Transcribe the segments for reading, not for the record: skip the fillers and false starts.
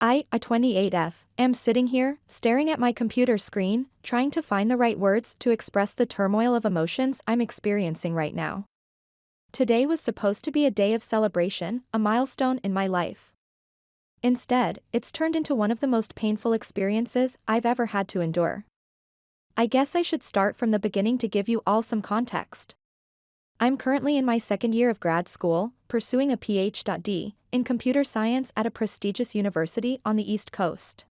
I, 28F, am sitting here, staring at my computer screen, trying to find the right words to express the turmoil of emotions I'm experiencing right now. Today was supposed to be a day of celebration, a milestone in my life. Instead, it's turned into one of the most painful experiences I've ever had to endure. I guess I should start from the beginning to give you all some context. I'm currently in my second year of grad school, pursuing a Ph.D. in computer science at a prestigious university on the East Coast.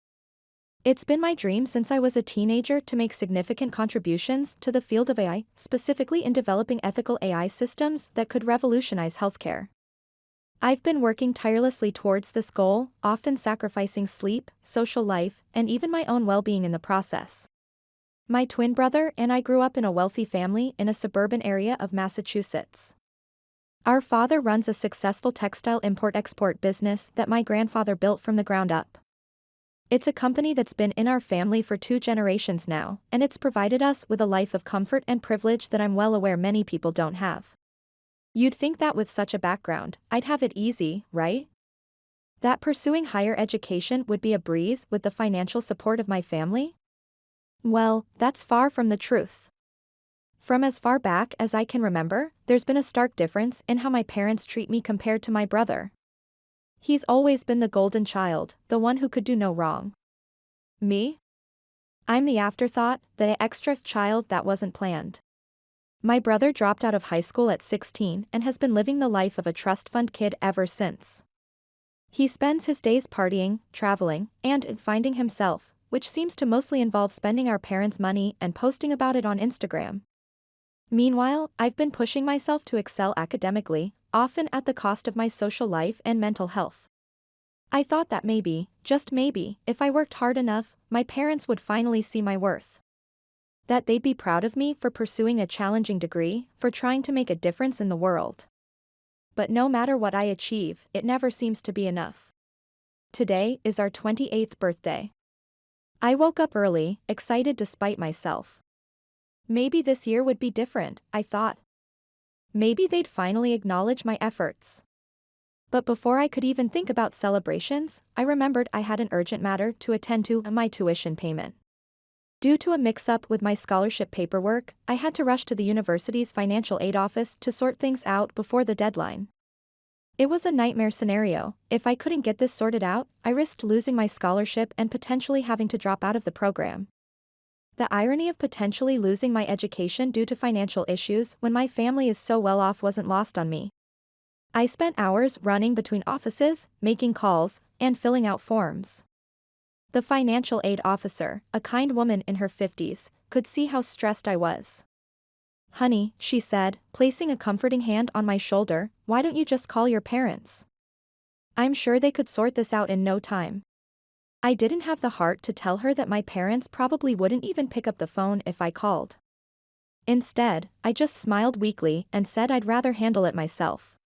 It's been my dream since I was a teenager to make significant contributions to the field of AI, specifically in developing ethical AI systems that could revolutionize healthcare. I've been working tirelessly towards this goal, often sacrificing sleep, social life, and even my own well-being in the process. My twin brother and I grew up in a wealthy family in a suburban area of Massachusetts. Our father runs a successful textile import-export business that my grandfather built from the ground up. It's a company that's been in our family for 2 generations now, and it's provided us with a life of comfort and privilege that I'm well aware many people don't have. You'd think that with such a background, I'd have it easy, right? That pursuing higher education would be a breeze with the financial support of my family? Well, that's far from the truth. From as far back as I can remember, there's been a stark difference in how my parents treat me compared to my brother. He's always been the golden child, the one who could do no wrong. Me? I'm the afterthought, the extra child that wasn't planned. My brother dropped out of high school at 16 and has been living the life of a trust fund kid ever since. He spends his days partying, traveling, and finding himself, which seems to mostly involve spending our parents' money and posting about it on Instagram. Meanwhile, I've been pushing myself to excel academically, often at the cost of my social life and mental health. I thought that maybe, just maybe, if I worked hard enough, my parents would finally see my worth. That they'd be proud of me for pursuing a challenging degree, for trying to make a difference in the world. But no matter what I achieve, it never seems to be enough. Today is our 28th birthday. I woke up early, excited despite myself. Maybe this year would be different, I thought. Maybe they'd finally acknowledge my efforts. But before I could even think about celebrations, I remembered I had an urgent matter to attend to: my tuition payment. Due to a mix-up with my scholarship paperwork, I had to rush to the university's financial aid office to sort things out before the deadline. It was a nightmare scenario. If I couldn't get this sorted out, I risked losing my scholarship and potentially having to drop out of the program. The irony of potentially losing my education due to financial issues when my family is so well off wasn't lost on me. I spent hours running between offices, making calls, and filling out forms. The financial aid officer, a kind woman in her 50s, could see how stressed I was. "Honey," she said, placing a comforting hand on my shoulder, "why don't you just call your parents? I'm sure they could sort this out in no time." I didn't have the heart to tell her that my parents probably wouldn't even pick up the phone if I called. Instead, I just smiled weakly and said I'd rather handle it myself.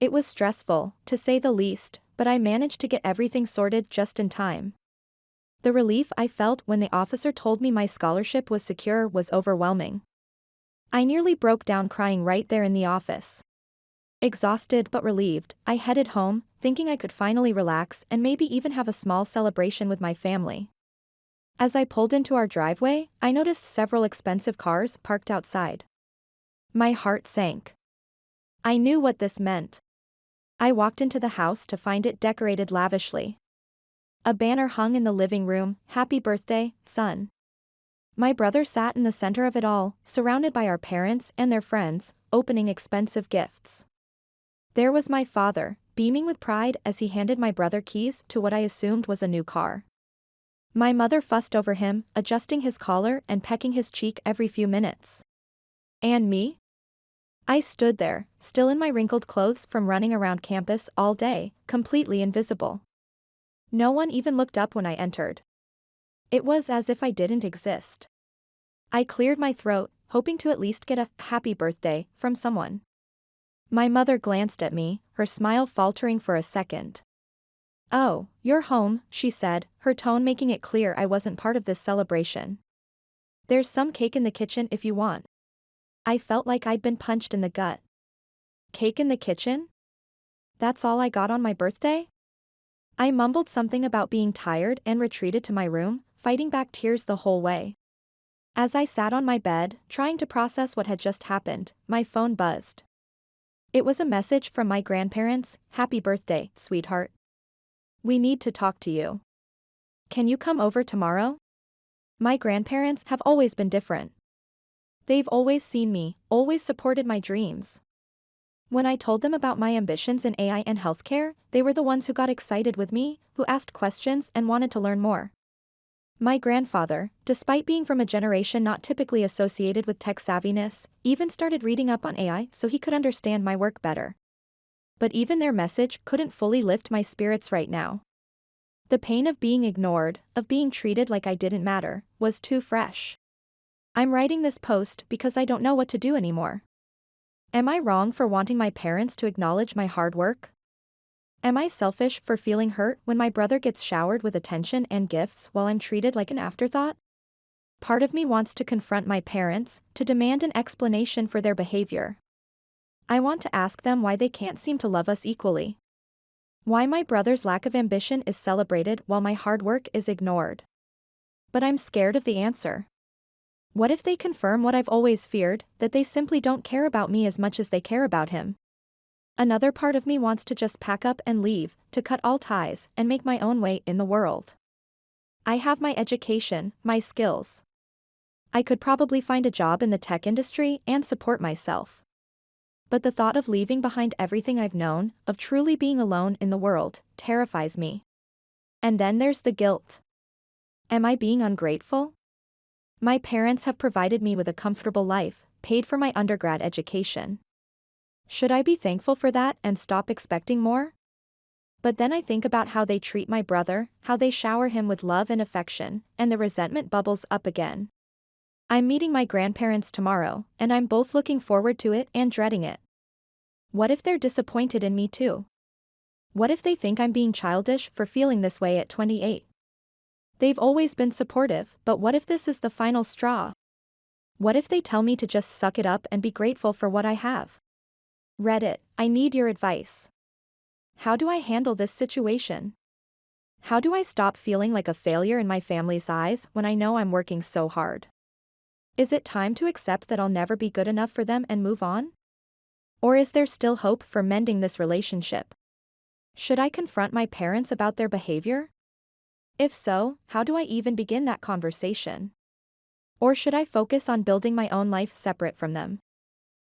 It was stressful, to say the least, but I managed to get everything sorted just in time. The relief I felt when the officer told me my scholarship was secure was overwhelming. I nearly broke down crying right there in the office. Exhausted but relieved, I headed home, thinking I could finally relax and maybe even have a small celebration with my family. As I pulled into our driveway, I noticed several expensive cars parked outside. My heart sank. I knew what this meant. I walked into the house to find it decorated lavishly. A banner hung in the living room: "Happy birthday, son." My brother sat in the center of it all, surrounded by our parents and their friends, opening expensive gifts. There was my father, beaming with pride as he handed my brother keys to what I assumed was a new car. My mother fussed over him, adjusting his collar and pecking his cheek every few minutes. And me? I stood there, still in my wrinkled clothes from running around campus all day, completely invisible. No one even looked up when I entered. It was as if I didn't exist. I cleared my throat, hoping to at least get a "happy birthday" from someone. My mother glanced at me, her smile faltering for a second. "Oh, you're home," she said, her tone making it clear I wasn't part of this celebration. "There's some cake in the kitchen if you want." I felt like I'd been punched in the gut. Cake in the kitchen? That's all I got on my birthday? I mumbled something about being tired and retreated to my room, fighting back tears the whole way. As I sat on my bed, trying to process what had just happened, my phone buzzed. It was a message from my grandparents. "Happy birthday, sweetheart. We need to talk to you. Can you come over tomorrow?" My grandparents have always been different. They've always seen me, always supported my dreams. When I told them about my ambitions in AI and healthcare, they were the ones who got excited with me, who asked questions and wanted to learn more. My grandfather, despite being from a generation not typically associated with tech savviness, even started reading up on AI so he could understand my work better. But even their message couldn't fully lift my spirits right now. The pain of being ignored, of being treated like I didn't matter, was too fresh. I'm writing this post because I don't know what to do anymore. Am I wrong for wanting my parents to acknowledge my hard work? Am I selfish for feeling hurt when my brother gets showered with attention and gifts while I'm treated like an afterthought? Part of me wants to confront my parents, to demand an explanation for their behavior. I want to ask them why they can't seem to love us equally. Why my brother's lack of ambition is celebrated while my hard work is ignored. But I'm scared of the answer. What if they confirm what I've always feared, that they simply don't care about me as much as they care about him? Another part of me wants to just pack up and leave, to cut all ties, and make my own way in the world. I have my education, my skills. I could probably find a job in the tech industry and support myself. But the thought of leaving behind everything I've known, of truly being alone in the world, terrifies me. And then there's the guilt. Am I being ungrateful? My parents have provided me with a comfortable life, paid for my undergrad education. Should I be thankful for that and stop expecting more? But then I think about how they treat my brother, how they shower him with love and affection, and the resentment bubbles up again. I'm meeting my grandparents tomorrow, and I'm both looking forward to it and dreading it. What if they're disappointed in me too? What if they think I'm being childish for feeling this way at 28? They've always been supportive, but what if this is the final straw? What if they tell me to just suck it up and be grateful for what I have? Reddit, I need your advice. How do I handle this situation? How do I stop feeling like a failure in my family's eyes when I know I'm working so hard? Is it time to accept that I'll never be good enough for them and move on? Or is there still hope for mending this relationship? Should I confront my parents about their behavior? If so, how do I even begin that conversation? Or should I focus on building my own life separate from them?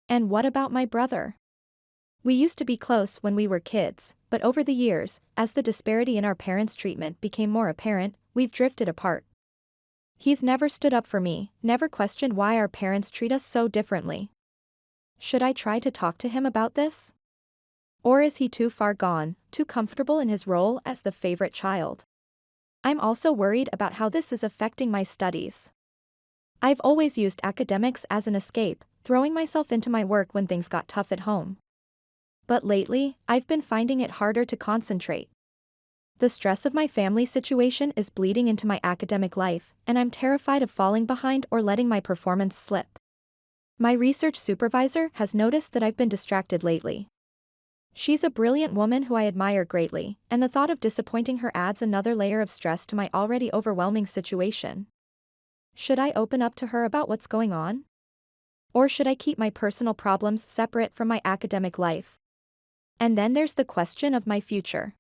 And what about my brother? We used to be close when we were kids, but over the years, as the disparity in our parents' treatment became more apparent, we've drifted apart. He's never stood up for me, never questioned why our parents treat us so differently. Should I try to talk to him about this? Or is he too far gone, too comfortable in his role as the favorite child? I'm also worried about how this is affecting my studies. I've always used academics as an escape, throwing myself into my work when things got tough at home. But lately, I've been finding it harder to concentrate. The stress of my family situation is bleeding into my academic life, and I'm terrified of falling behind or letting my performance slip. My research supervisor has noticed that I've been distracted lately. She's a brilliant woman who I admire greatly, and the thought of disappointing her adds another layer of stress to my already overwhelming situation. Should I open up to her about what's going on? Or should I keep my personal problems separate from my academic life? And then there's the question of my future.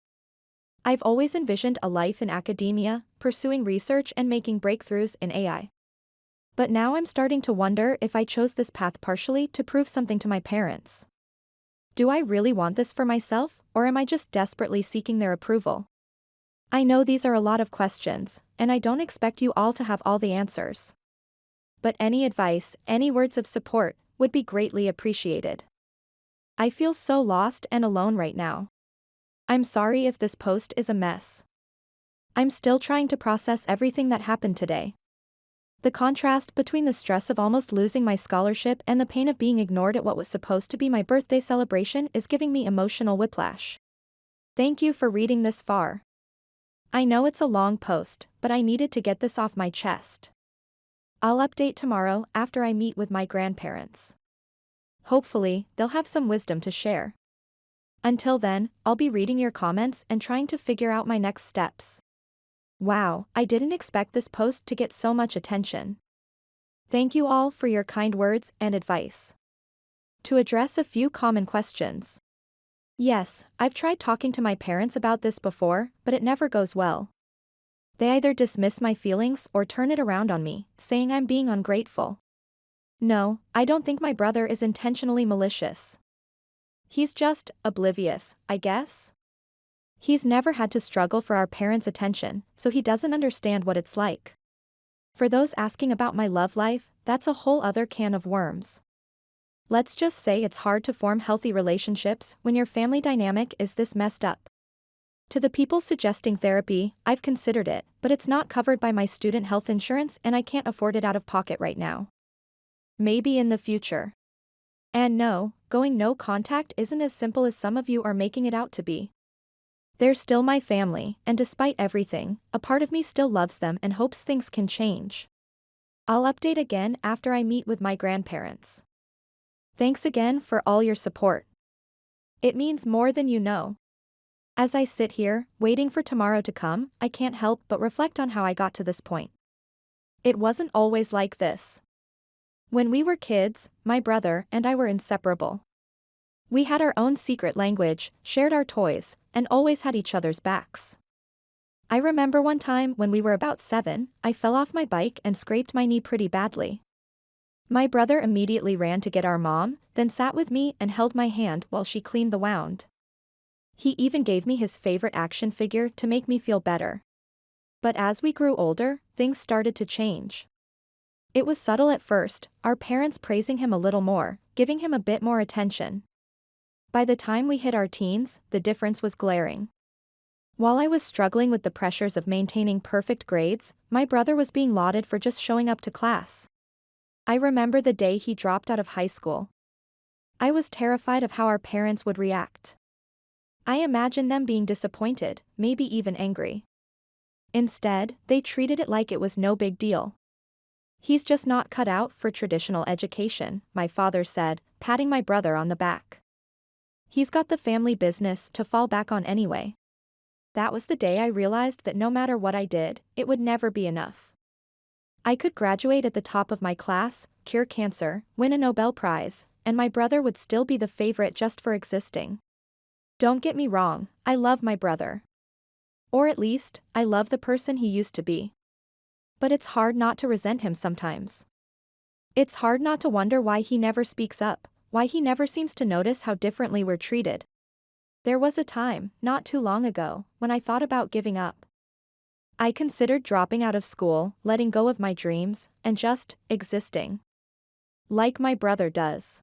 I've always envisioned a life in academia, pursuing research and making breakthroughs in AI. But now I'm starting to wonder if I chose this path partially to prove something to my parents. Do I really want this for myself, or am I just desperately seeking their approval? I know these are a lot of questions, and I don't expect you all to have all the answers. But any advice, any words of support, would be greatly appreciated. I feel so lost and alone right now. I'm sorry if this post is a mess. I'm still trying to process everything that happened today. The contrast between the stress of almost losing my scholarship and the pain of being ignored at what was supposed to be my birthday celebration is giving me emotional whiplash. Thank you for reading this far. I know it's a long post, but I needed to get this off my chest. I'll update tomorrow after I meet with my grandparents. Hopefully, they'll have some wisdom to share. Until then, I'll be reading your comments and trying to figure out my next steps. Wow, I didn't expect this post to get so much attention. Thank you all for your kind words and advice. To address a few common questions. Yes, I've tried talking to my parents about this before, but it never goes well. They either dismiss my feelings or turn it around on me, saying I'm being ungrateful. No, I don't think my brother is intentionally malicious. He's just oblivious, I guess. He's never had to struggle for our parents' attention, so he doesn't understand what it's like. For those asking about my love life, that's a whole other can of worms. Let's just say it's hard to form healthy relationships when your family dynamic is this messed up. To the people suggesting therapy, I've considered it, but it's not covered by my student health insurance and I can't afford it out of pocket right now. Maybe in the future. And no, going no contact isn't as simple as some of you are making it out to be. They're still my family, and despite everything, a part of me still loves them and hopes things can change. I'll update again after I meet with my grandparents. Thanks again for all your support. It means more than you know. As I sit here, waiting for tomorrow to come, I can't help but reflect on how I got to this point. It wasn't always like this. When we were kids, my brother and I were inseparable. We had our own secret language, shared our toys, and always had each other's backs. I remember one time when we were about 7, I fell off my bike and scraped my knee pretty badly. My brother immediately ran to get our mom, then sat with me and held my hand while she cleaned the wound. He even gave me his favorite action figure to make me feel better. But as we grew older, things started to change. It was subtle at first, our parents praising him a little more, giving him a bit more attention. By the time we hit our teens, the difference was glaring. While I was struggling with the pressures of maintaining perfect grades, my brother was being lauded for just showing up to class. I remember the day he dropped out of high school. I was terrified of how our parents would react. I imagined them being disappointed, maybe even angry. Instead, they treated it like it was no big deal. He's just not cut out for traditional education, my father said, patting my brother on the back. He's got the family business to fall back on anyway. That was the day I realized that no matter what I did, it would never be enough. I could graduate at the top of my class, cure cancer, win a Nobel Prize, and my brother would still be the favorite just for existing. Don't get me wrong, I love my brother. Or at least, I love the person he used to be. But it's hard not to resent him sometimes. It's hard not to wonder why he never speaks up, why he never seems to notice how differently we're treated. There was a time, not too long ago, when I thought about giving up. I considered dropping out of school, letting go of my dreams, and just existing. Like my brother does.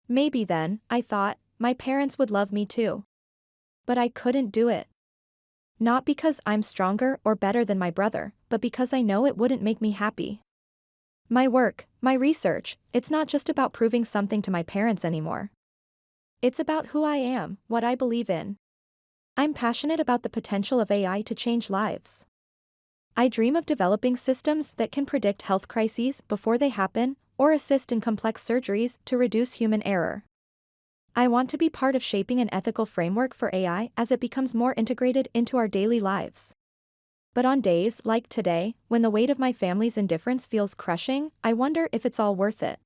Maybe then, I thought, my parents would love me too. But I couldn't do it. Not because I'm stronger or better than my brother, but because I know it wouldn't make me happy. My work, my research, it's not just about proving something to my parents anymore. It's about who I am, what I believe in. I'm passionate about the potential of AI to change lives. I dream of developing systems that can predict health crises before they happen, or assist in complex surgeries to reduce human error. I want to be part of shaping an ethical framework for AI as it becomes more integrated into our daily lives. But on days like today, when the weight of my family's indifference feels crushing, I wonder if it's all worth it.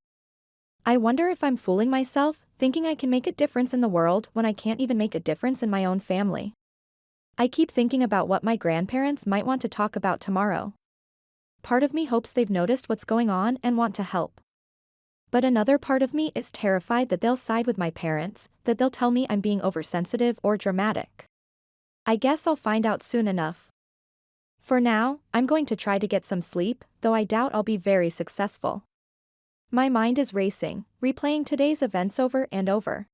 I wonder if I'm fooling myself, thinking I can make a difference in the world when I can't even make a difference in my own family. I keep thinking about what my grandparents might want to talk about tomorrow. Part of me hopes they've noticed what's going on and want to help. But another part of me is terrified that they'll side with my parents, that they'll tell me I'm being oversensitive or dramatic. I guess I'll find out soon enough. For now, I'm going to try to get some sleep, though I doubt I'll be very successful. My mind is racing, replaying today's events over and over.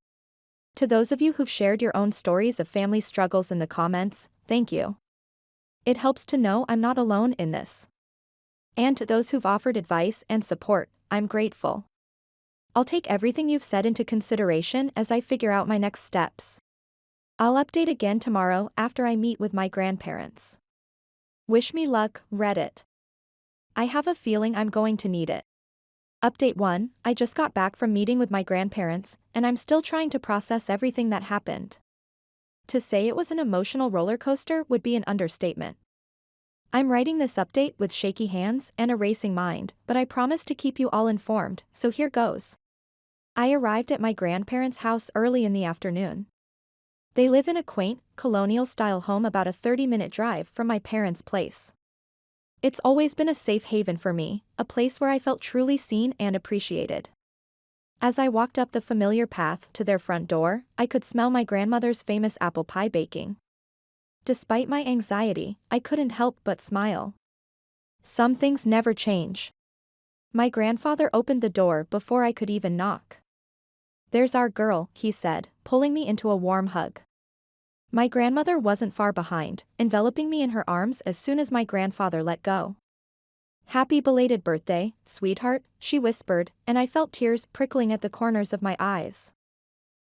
To those of you who've shared your own stories of family struggles in the comments, thank you. It helps to know I'm not alone in this. And to those who've offered advice and support, I'm grateful. I'll take everything you've said into consideration as I figure out my next steps. I'll update again tomorrow after I meet with my grandparents. Wish me luck, Reddit. I have a feeling I'm going to need it. Update 1, I just got back from meeting with my grandparents, and I'm still trying to process everything that happened. To say it was an emotional roller coaster would be an understatement. I'm writing this update with shaky hands and a racing mind, but I promise to keep you all informed, so here goes. I arrived at my grandparents' house early in the afternoon. They live in a quaint, colonial-style home about a 30-minute drive from my parents' place. It's always been a safe haven for me, a place where I felt truly seen and appreciated. As I walked up the familiar path to their front door, I could smell my grandmother's famous apple pie baking. Despite my anxiety, I couldn't help but smile. Some things never change. My grandfather opened the door before I could even knock. "There's our girl," he said, pulling me into a warm hug. My grandmother wasn't far behind, enveloping me in her arms as soon as my grandfather let go. "Happy belated birthday, sweetheart," she whispered, and I felt tears prickling at the corners of my eyes.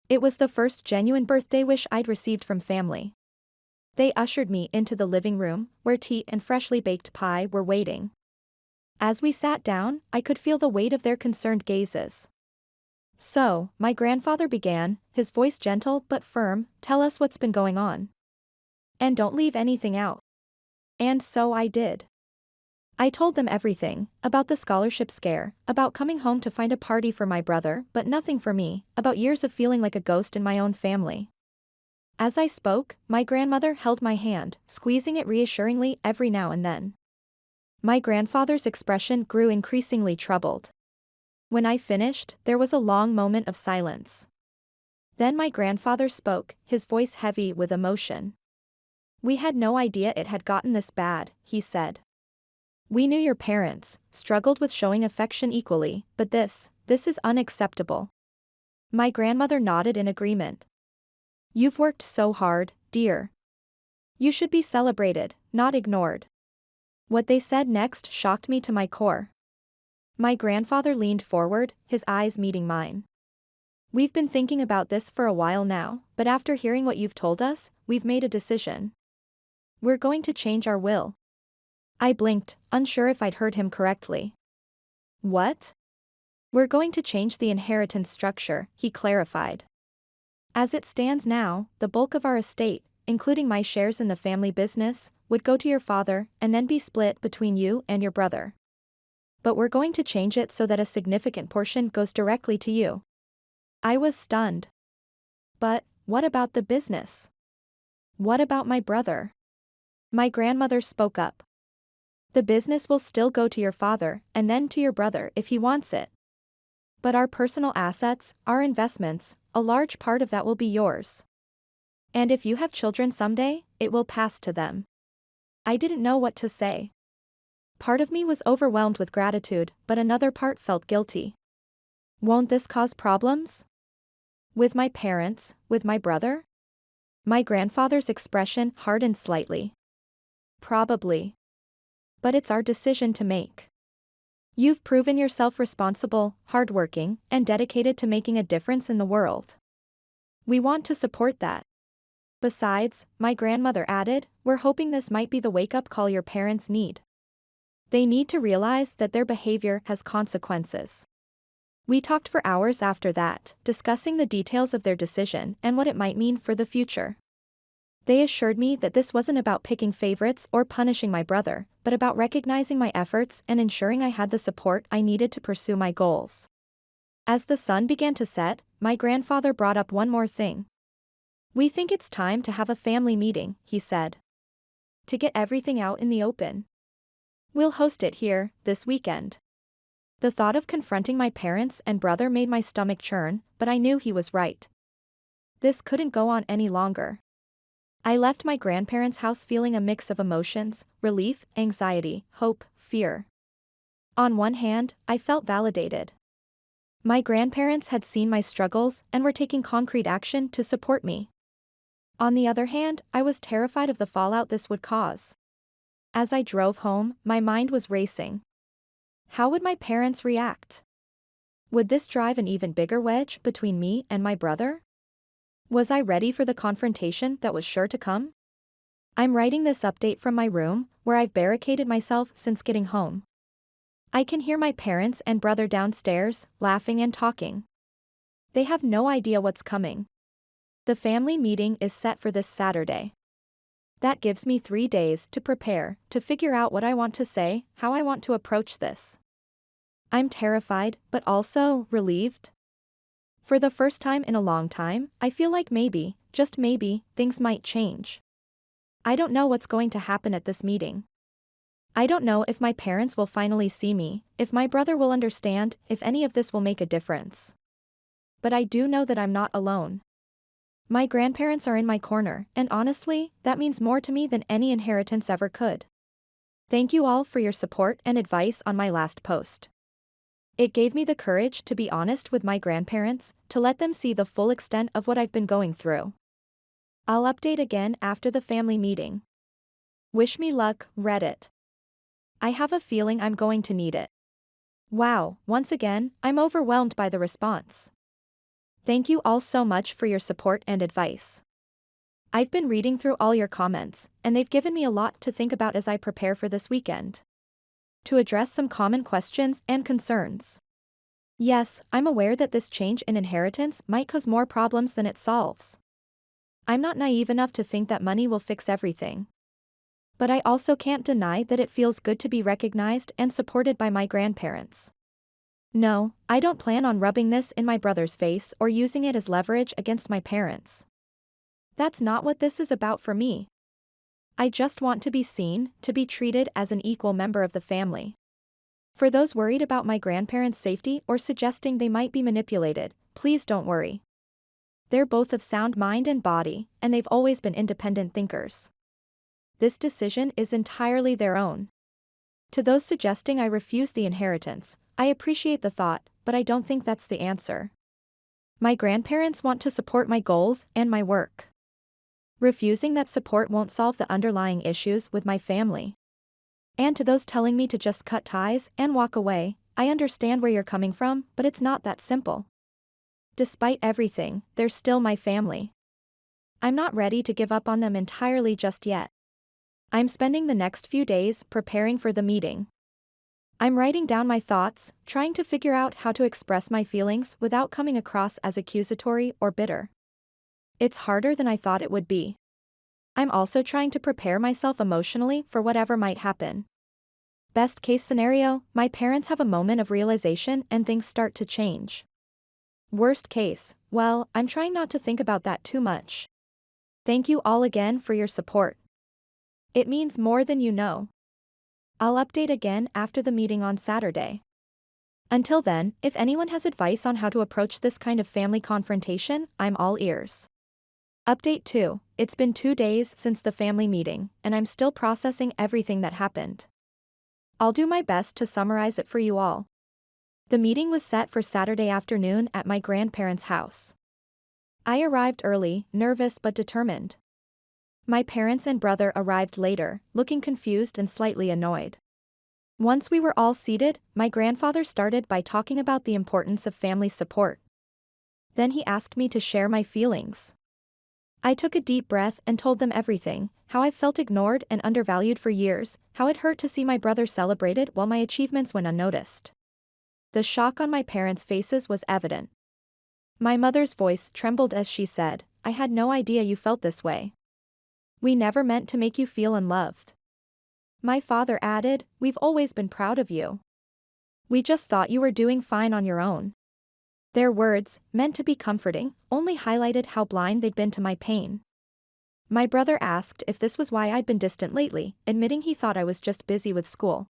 It was the first genuine birthday wish I'd received from family. They ushered me into the living room, where tea and freshly baked pie were waiting. As we sat down, I could feel the weight of their concerned gazes. "So," my grandfather began, his voice gentle but firm, "tell us what's been going on. And don't leave anything out." And so I did. I told them everything, about the scholarship scare, about coming home to find a party for my brother but nothing for me, about years of feeling like a ghost in my own family. As I spoke, my grandmother held my hand, squeezing it reassuringly every now and then. My grandfather's expression grew increasingly troubled. When I finished, there was a long moment of silence. Then my grandfather spoke, his voice heavy with emotion. "We had no idea it had gotten this bad," he said. "We knew your parents struggled with showing affection equally, but this is unacceptable." My grandmother nodded in agreement. "You've worked so hard, dear. You should be celebrated, not ignored." What they said next shocked me to my core. My grandfather leaned forward, his eyes meeting mine. "We've been thinking about this for a while now, but after hearing what you've told us, we've made a decision. We're going to change our will." I blinked, unsure if I'd heard him correctly. "What?" "We're going to change the inheritance structure," he clarified. "As it stands now, the bulk of our estate, including my shares in the family business, would go to your father and then be split between you and your brother. But we're going to change it so that a significant portion goes directly to you." I was stunned. "But what about the business? What about my brother?" My grandmother spoke up. "The business will still go to your father and then to your brother if he wants it. But our personal assets, our investments, a large part of that will be yours. And if you have children someday, it will pass to them." I didn't know what to say. Part of me was overwhelmed with gratitude, but another part felt guilty. Won't this cause problems? With my parents, with my brother? My grandfather's expression hardened slightly. "Probably. But it's our decision to make. You've proven yourself responsible, hardworking, and dedicated to making a difference in the world. We want to support that. Besides," my grandmother added, "we're hoping this might be the wake-up call your parents need. They need to realize that their behavior has consequences." We talked for hours after that, discussing the details of their decision and what it might mean for the future. They assured me that this wasn't about picking favorites or punishing my brother, but about recognizing my efforts and ensuring I had the support I needed to pursue my goals. As the sun began to set, my grandfather brought up one more thing. "We think it's time to have a family meeting," he said. "To get everything out in the open. We'll host it here, this weekend." The thought of confronting my parents and brother made my stomach churn, but I knew he was right. This couldn't go on any longer. I left my grandparents' house feeling a mix of emotions: relief, anxiety, hope, fear. On one hand, I felt validated. My grandparents had seen my struggles and were taking concrete action to support me. On the other hand, I was terrified of the fallout this would cause. As I drove home, my mind was racing. How would my parents react? Would this drive an even bigger wedge between me and my brother? Was I ready for the confrontation that was sure to come? I'm writing this update from my room, where I've barricaded myself since getting home. I can hear my parents and brother downstairs, laughing and talking. They have no idea what's coming. The family meeting is set for this Saturday. That gives me 3 days to prepare, to figure out what I want to say, how I want to approach this. I'm terrified, but also relieved. For the first time in a long time, I feel like maybe, just maybe, things might change. I don't know what's going to happen at this meeting. I don't know if my parents will finally see me, if my brother will understand, if any of this will make a difference. But I do know that I'm not alone. My grandparents are in my corner, and honestly, that means more to me than any inheritance ever could. Thank you all for your support and advice on my last post. It gave me the courage to be honest with my grandparents, to let them see the full extent of what I've been going through. I'll update again after the family meeting. Wish me luck, Reddit. I have a feeling I'm going to need it. Wow, once again, I'm overwhelmed by the response. Thank you all so much for your support and advice. I've been reading through all your comments, and they've given me a lot to think about as I prepare for this weekend. To address some common questions and concerns. Yes, I'm aware that this change in inheritance might cause more problems than it solves. I'm not naive enough to think that money will fix everything. But I also can't deny that it feels good to be recognized and supported by my grandparents. No, I don't plan on rubbing this in my brother's face or using it as leverage against my parents. That's not what this is about for me. I just want to be seen, to be treated as an equal member of the family. For those worried about my grandparents' safety or suggesting they might be manipulated, please don't worry. They're both of sound mind and body, and they've always been independent thinkers. This decision is entirely their own. To those suggesting I refuse the inheritance, I appreciate the thought, but I don't think that's the answer. My grandparents want to support my goals and my work. Refusing that support won't solve the underlying issues with my family. And to those telling me to just cut ties and walk away, I understand where you're coming from, but it's not that simple. Despite everything, they're still my family. I'm not ready to give up on them entirely just yet. I'm spending the next few days preparing for the meeting. I'm writing down my thoughts, trying to figure out how to express my feelings without coming across as accusatory or bitter. It's harder than I thought it would be. I'm also trying to prepare myself emotionally for whatever might happen. Best case scenario, my parents have a moment of realization and things start to change. Worst case, well, I'm trying not to think about that too much. Thank you all again for your support. It means more than you know. I'll update again after the meeting on Saturday. Until then, if anyone has advice on how to approach this kind of family confrontation, I'm all ears. Update 2. It's been 2 days since the family meeting, and I'm still processing everything that happened. I'll do my best to summarize it for you all. The meeting was set for Saturday afternoon at my grandparents' house. I arrived early, nervous but determined. My parents and brother arrived later, looking confused and slightly annoyed. Once we were all seated, my grandfather started by talking about the importance of family support. Then he asked me to share my feelings. I took a deep breath and told them everything, how I felt ignored and undervalued for years, how it hurt to see my brother celebrated while my achievements went unnoticed. The shock on my parents' faces was evident. My mother's voice trembled as she said, "I had no idea you felt this way. We never meant to make you feel unloved." My father added, "We've always been proud of you. We just thought you were doing fine on your own." Their words, meant to be comforting, only highlighted how blind they'd been to my pain. My brother asked if this was why I'd been distant lately, admitting he thought I was just busy with school.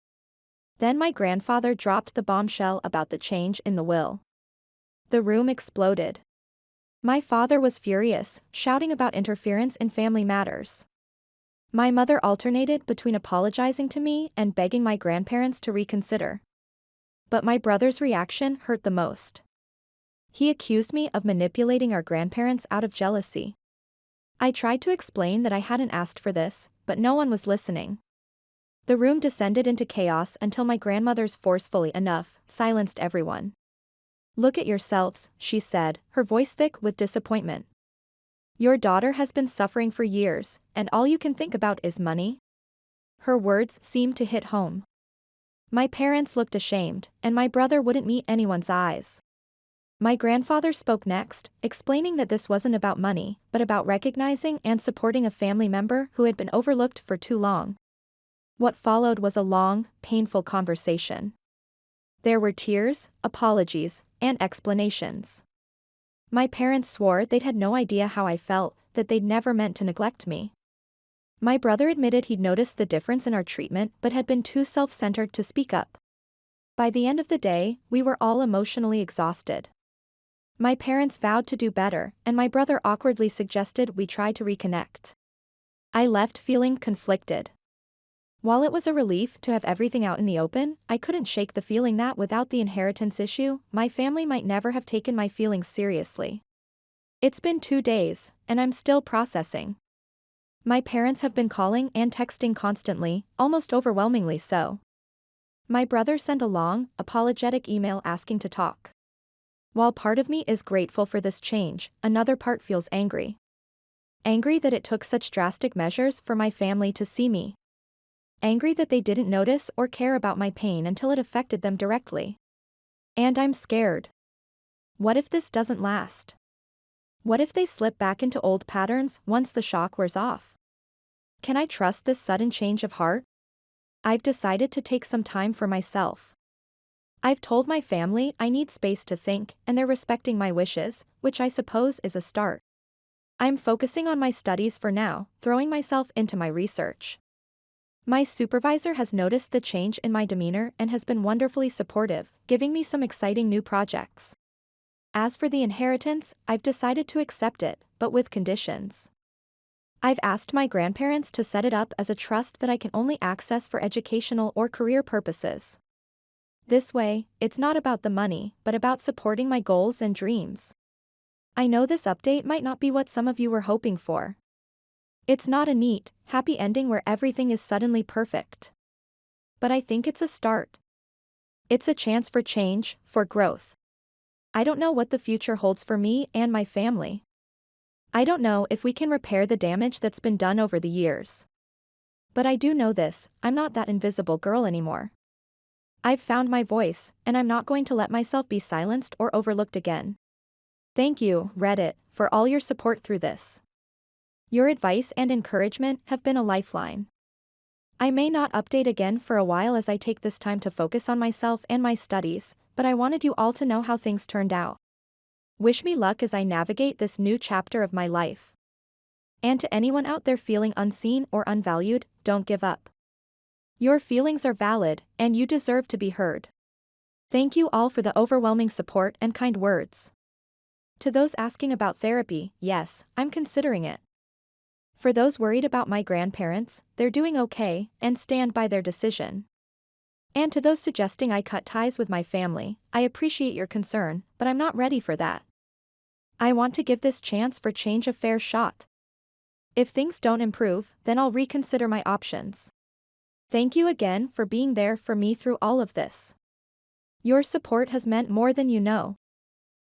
Then my grandfather dropped the bombshell about the change in the will. The room exploded. My father was furious, shouting about interference in family matters. My mother alternated between apologizing to me and begging my grandparents to reconsider. But my brother's reaction hurt the most. He accused me of manipulating our grandparents out of jealousy. I tried to explain that I hadn't asked for this, but no one was listening. The room descended into chaos until my grandmother's forcefully enough silenced everyone. "Look at yourselves," she said, her voice thick with disappointment. "Your daughter has been suffering for years, and all you can think about is money?" Her words seemed to hit home. My parents looked ashamed, and my brother wouldn't meet anyone's eyes. My grandfather spoke next, explaining that this wasn't about money, but about recognizing and supporting a family member who had been overlooked for too long. What followed was a long, painful conversation. There were tears, apologies, and explanations. My parents swore they'd had no idea how I felt, that they'd never meant to neglect me. My brother admitted he'd noticed the difference in our treatment but had been too self-centered to speak up. By the end of the day, we were all emotionally exhausted. My parents vowed to do better, and my brother awkwardly suggested we try to reconnect. I left feeling conflicted. While it was a relief to have everything out in the open, I couldn't shake the feeling that without the inheritance issue, my family might never have taken my feelings seriously. It's been 2 days, and I'm still processing. My parents have been calling and texting constantly, almost overwhelmingly so. My brother sent a long, apologetic email asking to talk. While part of me is grateful for this change, another part feels angry. Angry that it took such drastic measures for my family to see me. Angry that they didn't notice or care about my pain until it affected them directly. And I'm scared. What if this doesn't last? What if they slip back into old patterns once the shock wears off? Can I trust this sudden change of heart? I've decided to take some time for myself. I've told my family I need space to think, and they're respecting my wishes, which I suppose is a start. I'm focusing on my studies for now, throwing myself into my research. My supervisor has noticed the change in my demeanor and has been wonderfully supportive, giving me some exciting new projects. As for the inheritance, I've decided to accept it, but with conditions. I've asked my grandparents to set it up as a trust that I can only access for educational or career purposes. This way, it's not about the money, but about supporting my goals and dreams. I know this update might not be what some of you were hoping for. It's not a neat, happy ending where everything is suddenly perfect. But I think it's a start. It's a chance for change, for growth. I don't know what the future holds for me and my family. I don't know if we can repair the damage that's been done over the years. But I do know this, I'm not that invisible girl anymore. I've found my voice, and I'm not going to let myself be silenced or overlooked again. Thank you, Reddit, for all your support through this. Your advice and encouragement have been a lifeline. I may not update again for a while as I take this time to focus on myself and my studies, but I wanted you all to know how things turned out. Wish me luck as I navigate this new chapter of my life. And to anyone out there feeling unseen or unvalued, don't give up. Your feelings are valid, and you deserve to be heard. Thank you all for the overwhelming support and kind words. To those asking about therapy, yes, I'm considering it. For those worried about my grandparents, they're doing okay, and stand by their decision. And to those suggesting I cut ties with my family, I appreciate your concern, but I'm not ready for that. I want to give this chance for change a fair shot. If things don't improve, then I'll reconsider my options. Thank you again for being there for me through all of this. Your support has meant more than you know.